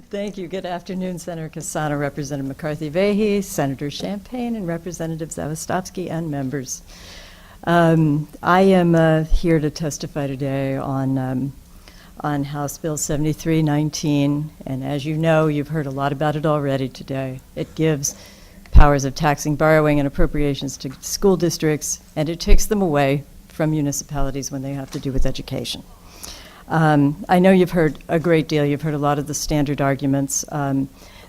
Thank you. Good afternoon, Senator Cassano, Representative McCarthy-Vahey, Senator Champagne, and Representative Zawistowski, and members. I am here to testify today on House Bill 7319, and as you know, you've heard a lot about it already today. It gives powers of taxing, borrowing, and appropriations to school districts, and it takes them away from municipalities when they have to do with education. I know you've heard a great deal. You've heard a lot of the standard arguments.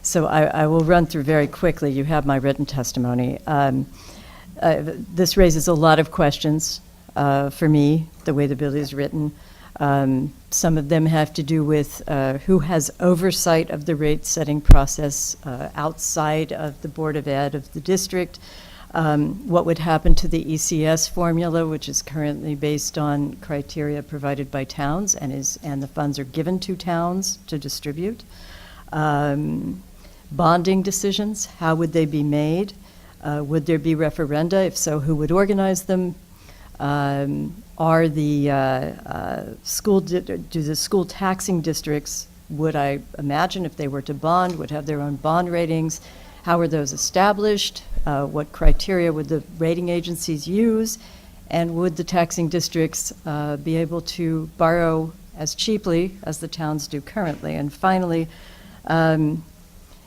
So I will run through very quickly. You have my written testimony. This raises a lot of questions for me, the way the bill is written. Some of them have to do with who has oversight of the rate-setting process outside of the Board of Ed of the district. What would happen to the ECS formula, which is currently based on criteria provided by towns and the funds are given to towns to distribute. Bonding decisions, how would they be made? Would there be referenda? If so, who would organize them? Are the do the school taxing districts, would I imagine if they were to bond, would have their own bond ratings? How are those established? What criteria would the rating agencies use? And would the taxing districts be able to borrow as cheaply as the towns do currently? And finally,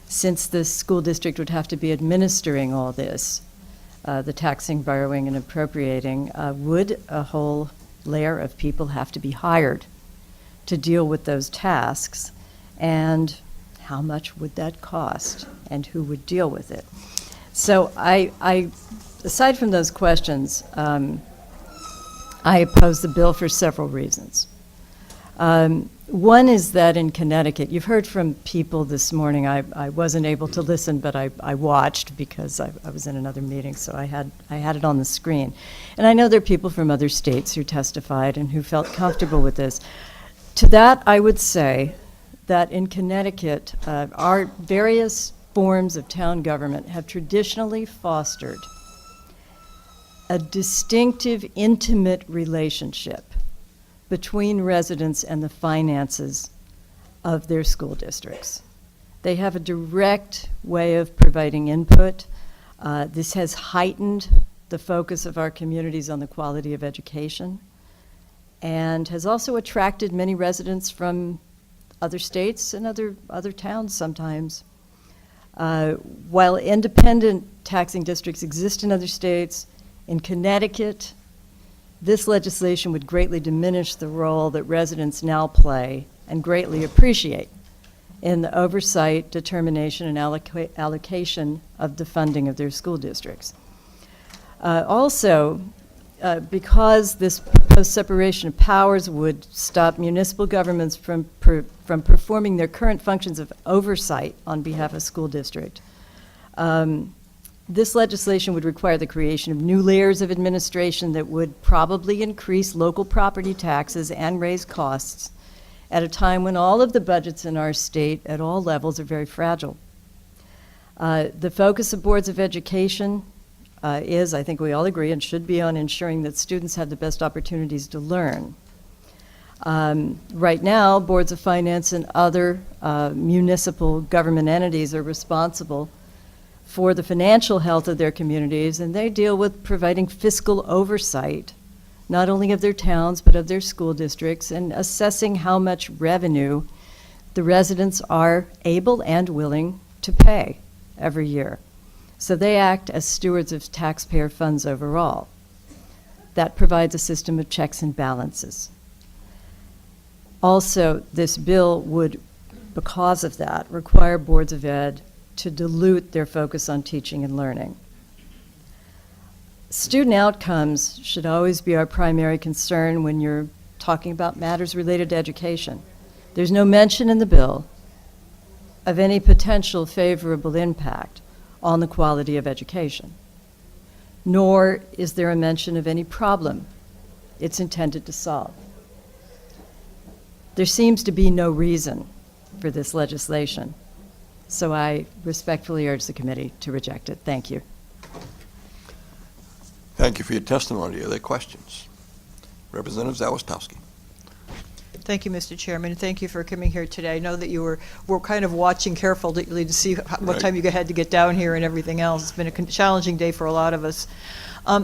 since the school district would have to be administering all this, the taxing, borrowing, and appropriating, would a whole layer of people have to be hired to deal with those tasks? And how much would that cost? And who would deal with it? So I aside from those questions, I oppose the bill for several reasons. One is that in Connecticut, you've heard from people this morning. I wasn't able to listen, but I watched because I was in another meeting, so I had it on the screen. And I know there are people from other states who testified and who felt comfortable with this. To that, I would say that in Connecticut, our various forms of town government have traditionally fostered a distinctive, intimate relationship between residents and the finances of their school districts. They have a direct way of providing input. This has heightened the focus of our communities on the quality of education and has also attracted many residents from other states and other towns sometimes. While independent taxing districts exist in other states, in Connecticut, this legislation would greatly diminish the role that residents now play and greatly appreciate in the oversight, determination, and allocation of the funding of their school districts. Also, because this proposed separation of powers would stop municipal governments from performing their current functions of oversight on behalf of school district, this legislation would require the creation of new layers of administration that would probably increase local property taxes and raise costs at a time when all of the budgets in our state at all levels are very fragile. The focus of boards of education is, I think we all agree, and should be on ensuring that students have the best opportunities to learn. Right now, boards of finance and other municipal government entities are responsible for the financial health of their communities, and they deal with providing fiscal oversight, not only of their towns, but of their school districts, and assessing how much revenue the residents are able and willing to pay every year. So they act as stewards of taxpayer funds overall. That provides a system of checks and balances. Also, this bill would, because of that, require boards of ed to dilute their focus on teaching and learning. Student outcomes should always be our primary concern when you're talking about matters related to education. There's no mention in the bill of any potential favorable impact on the quality of education, nor is there a mention of any problem it's intended to solve. There seems to be no reason for this legislation, so I respectfully urge the committee to reject it. Thank you. Thank you for your testimony. Are there questions? Representative Zawistowski. Thank you, Mr. Chairman, and thank you for coming here today. I know that you were kind of watching carefully to see what Right. time you had to get down here and everything else. It's been a challenging day for a lot of us.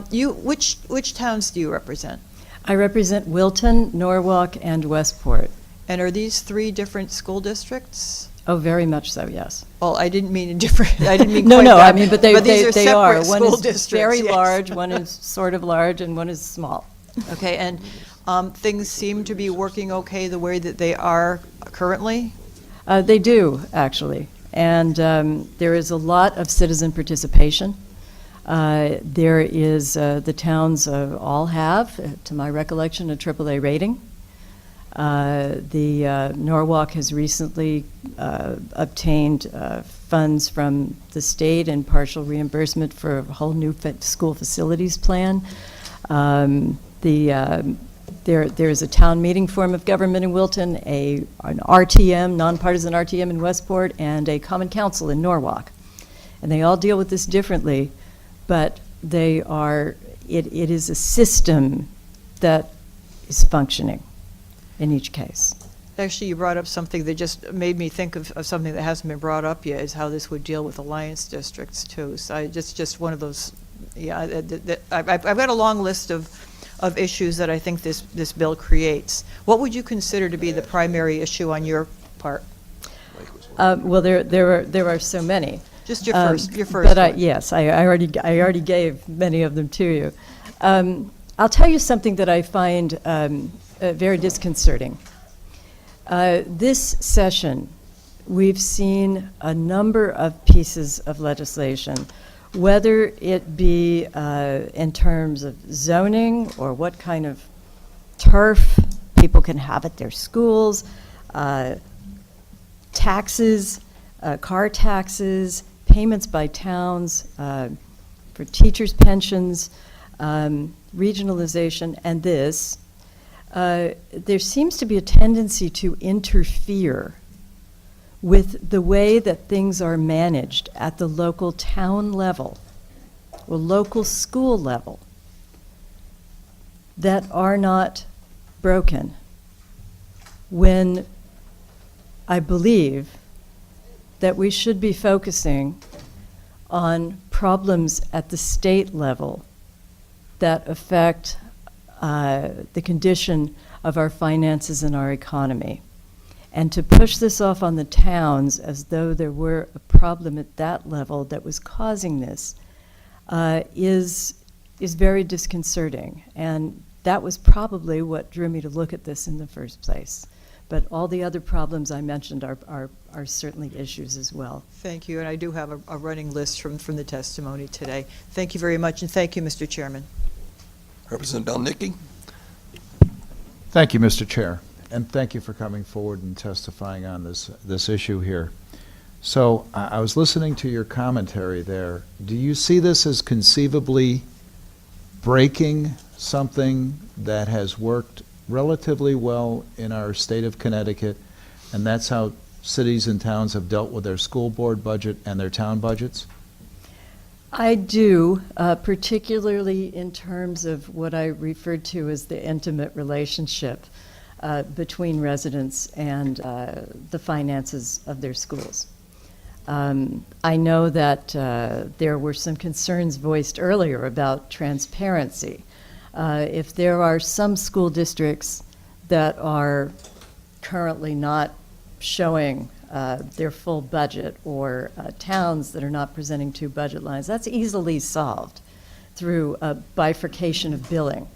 Which towns do you represent? I represent Wilton, Norwalk, and Westport. And are these 3 different school districts? Oh, very much so, yes. Well, I didn't mean different. I didn't mean No, quite no, that, I mean, but these they are are. separate One school is districts, very yes. large, one is sort of large, and one is small. Okay, and things seem to be working okay the way that they are currently? They do, actually. And there is a lot of citizen participation. There is, the towns all have, to my recollection, a AAA rating. The Norwalk has recently obtained funds from the state and partial reimbursement for a whole new school facilities plan. There is a town meeting form of government in Wilton, an RTM, nonpartisan RTM in Westport, and a common council in Norwalk. And they all deal with this differently, but it is a system that is functioning in each case. Actually, you brought up something that just made me think of something that hasn't been brought up yet, is how this would deal with alliance districts, too. So just one of those, yeah, I've got a long list of issues that I think this bill creates. What would you consider to be the primary issue on your part? Well, there are so many. Just your first But one. yes, I already gave many of them to you. I'll tell you something that I find very disconcerting. This session, we've seen a number of pieces of legislation, whether it be in terms of zoning or what kind of turf people can have at their schools, taxes, car taxes, payments by towns for teachers' pensions, regionalization, and this. There seems to be a tendency to interfere with the way that things are managed at the local town level or local school level that are not broken, when I believe that we should be focusing on problems at the state level that affect the condition of our finances and our economy. And to push this off on the towns as though there were a problem at that level that was causing this is very disconcerting. And that was probably what drew me to look at this in the first place. But all the other problems I mentioned are certainly issues as well. Thank you, and I do have a running list from the testimony today. Thank you very much, and thank you, Mr. Chairman. Representative Belnicki. Thank you, Mr. Chair, and thank you for coming forward and testifying on this issue here. So I was listening to your commentary there. Do you see this as conceivably breaking something that has worked relatively well in our state of Connecticut, and that's how cities and towns have dealt with their school board budget and their town budgets? I do, particularly in terms of what I referred to as the intimate relationship between residents and the finances of their schools. I know that there were some concerns voiced earlier about transparency. If there are some school districts that are currently not showing their full budget, or towns that are not presenting 2 budget lines, that's easily solved through a bifurcation of billing.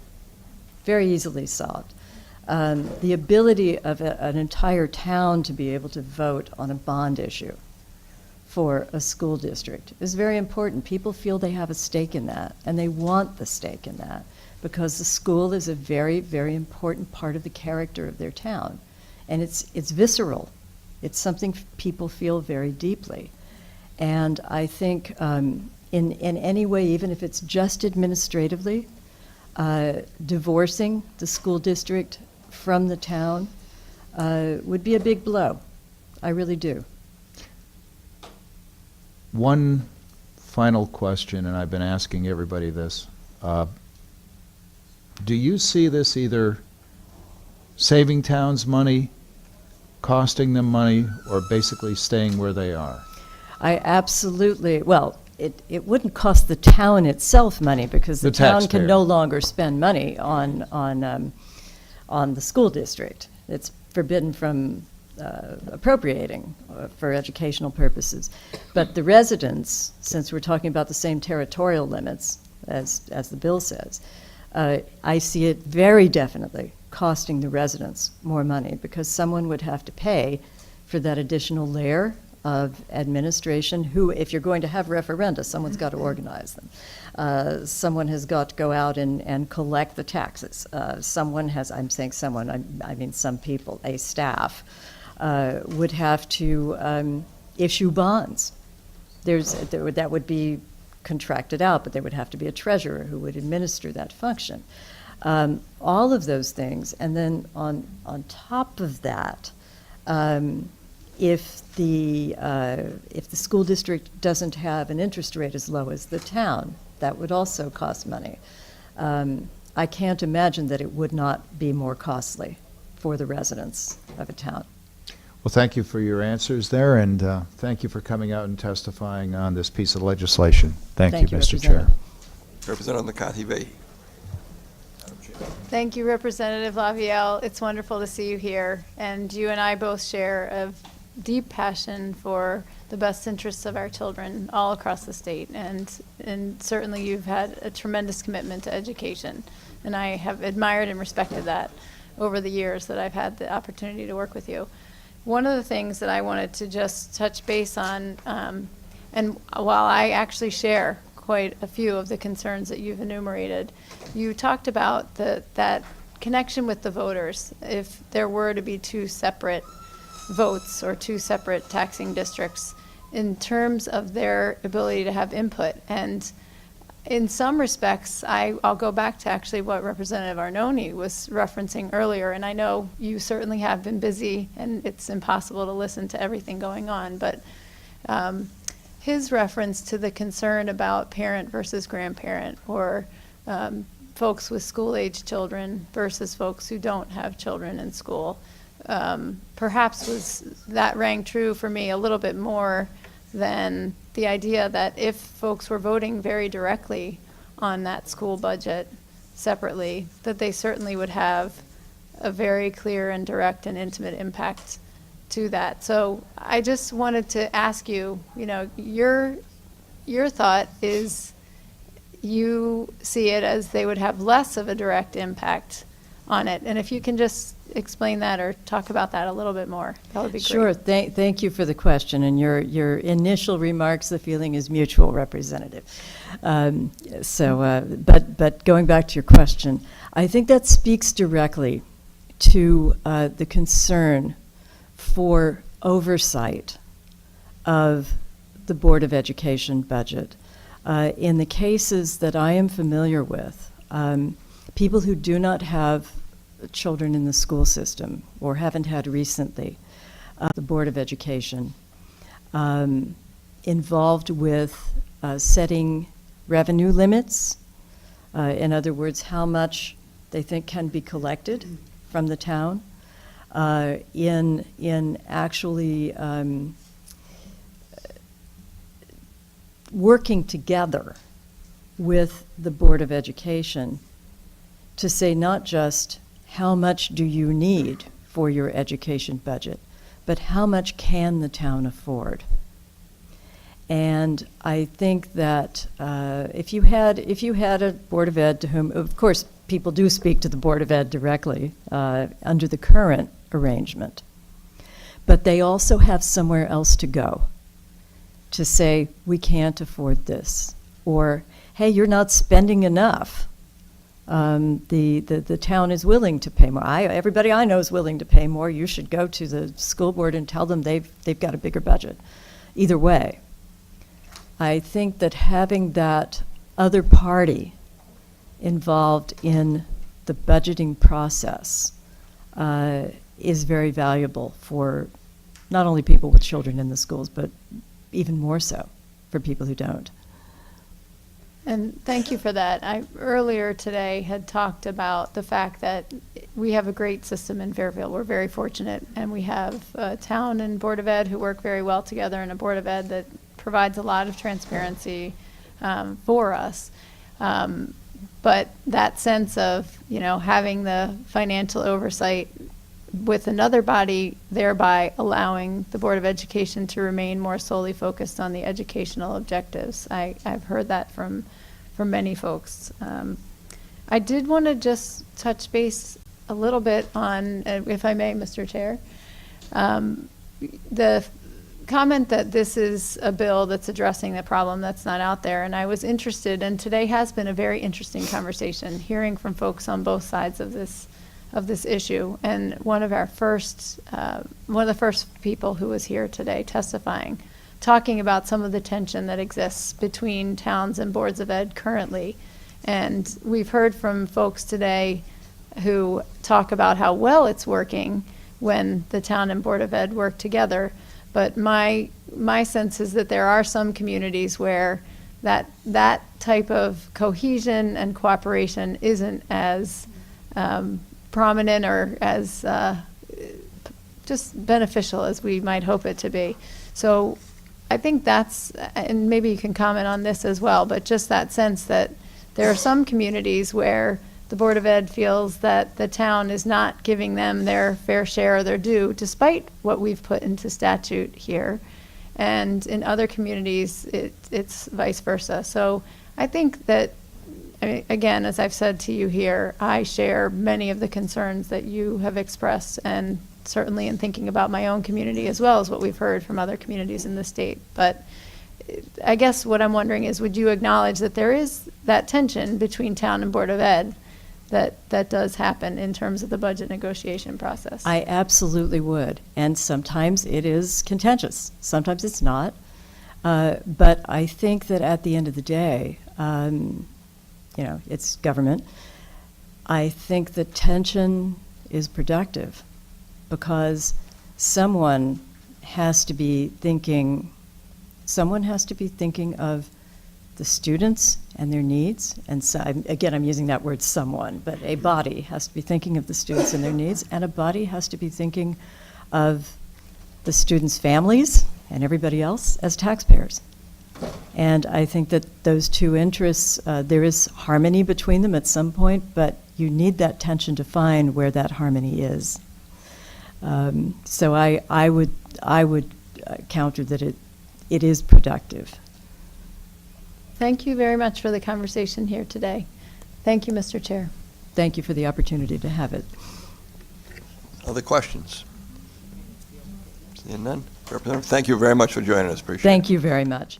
Very easily solved. The ability of an entire town to be able to vote on a bond issue for a school district is very important. People feel they have a stake in that, and they want the stake in that, because the school is a very, very important part of the character of their town. And it's visceral. It's something people feel very deeply. And I think in any way, even if it's just administratively, divorcing the school district from the town would be a big blow. I really do. One final question, and I've been asking everybody this. Do you see this either saving towns money, costing them money, or basically staying where they are? I absolutely, well, it wouldn't cost the town itself money because the The town taxpayer. can no longer spend money on the school district. It's forbidden from appropriating for educational purposes. But the residents, since we're talking about the same territorial limits as the bill says, I see it very definitely costing the residents more money because someone would have to pay for that additional layer of administration who, if you're going to have referenda, someone's got to organize them. Someone has got to go out and collect the taxes. Someone has, I'm saying someone, I mean some people, a staff, would have to issue bonds. That would be contracted out, but there would have to be a treasurer who would administer that function. All of those things, and then on top of that, if the school district doesn't have an interest rate as low as the town, that would also cost money. I can't imagine that it would not be more costly for the residents of a town. Well, thank you for your answers there, and thank you for coming out and testifying on this piece of legislation. Thank you, Mr. Chair. Representative McCarthy-Vey. Thank you, Representative Lavielle. It's wonderful to see you here. And you and I both share a deep passion for the best interests of our children all across the state. And certainly you've had a tremendous commitment to education. And I have admired and respected that over the years that I've had the opportunity to work with you. One of the things that I wanted to just touch base on, and while I actually share quite a few of the concerns that you've enumerated, you talked about that connection with the voters. If there were to be two separate votes or two separate taxing districts in terms of their ability to have input. And in some respects, I'll go back to actually what Representative Arnone was referencing earlier, and I know you certainly have been busy and it's impossible to listen to everything going on, but his reference to the concern about parent versus grandparent, or folks with school-age children versus folks who don't have children in school, perhaps that rang true for me a little bit more than the idea that if folks were voting very directly on that school budget separately, that they certainly would have a very clear and direct and intimate impact to that. So I just wanted to ask you, your thought is you see it as they would have less of a direct impact on it. And if you can just explain that or talk about that a little bit more, that would be great. Sure. Thank you for the question. And your initial remarks, the feeling is mutual, Representative. But going back to your question, I think that speaks directly to the concern for oversight of the Board of Education budget. In the cases that I am familiar with, people who do not have children in the school system or haven't had recently, the Board of Education, involved with setting revenue limits. In other words, how much they think can be collected from the town, in actually working together with the Board of Education to say not just how much do you need for your education budget, but how much can the town afford? And I think that if you had a Board of Ed to whom, of course, people do speak to the Board of Ed directly under the current arrangement, but they also have somewhere else to go to say, we can't afford this, or, hey, you're not spending enough. The town is willing to pay more. Everybody I know is willing to pay more. You should go to the school board and tell them they've got a bigger budget. Either way, I think that having that other party involved in the budgeting process is very valuable for not only people with children in the schools, but even more so for people who don't. And thank you for that. I earlier today had talked about the fact that we have a great system in Fairfield. We're very fortunate, and we have a town and Board of Ed who work very well together, and a Board of Ed that provides a lot of transparency for us. But that sense of, having the financial oversight with another body, thereby allowing the Board of Education to remain more solely focused on the educational objectives. I've heard that from many folks. I did want to just touch base a little bit on, if I may, Mr. Chair, the comment that this is a bill that's addressing the problem that's not out there. And I was interested, and today has been a very interesting conversation, hearing from folks on both sides of this issue. And one of the first people who was here today testifying, talking about some of the tension that exists between towns and boards of ed currently. And we've heard from folks today who talk about how well it's working when the town and Board of Ed work together. But my sense is that there are some communities where that type of cohesion and cooperation isn't as prominent or as just beneficial as we might hope it to be. So I think that's, and maybe you can comment on this as well, but just that sense that there are some communities where the Board of Ed feels that the town is not giving them their fair share or their due, despite what we've put into statute here. And in other communities, it's vice versa. So I think that, again, as I've said to you here, I share many of the concerns that you have expressed, and certainly in thinking about my own community as well as what we've heard from other communities in the state. But I guess what I'm wondering is, would you acknowledge that there is that tension between town and Board of Ed that does happen in terms of the budget negotiation process? I absolutely would. And sometimes it is contentious. Sometimes it's not. But I think that at the end of the day, it's government. I think the tension is productive because someone has to be thinking of the students and their needs. And so, again, I'm using that word someone, but a body has to be thinking of the students and their needs, and a body has to be thinking of the students' families and everybody else as taxpayers. And I think that those two interests, there is harmony between them at some point, but you need that tension to find where that harmony is. So I would counter that it is productive. Thank you very much for the conversation here today. Thank you, Mr. Chair. Thank you for the opportunity to have it. Other questions? Seeing none? Representative, thank you very much for joining us. Appreciate it. Thank you very much.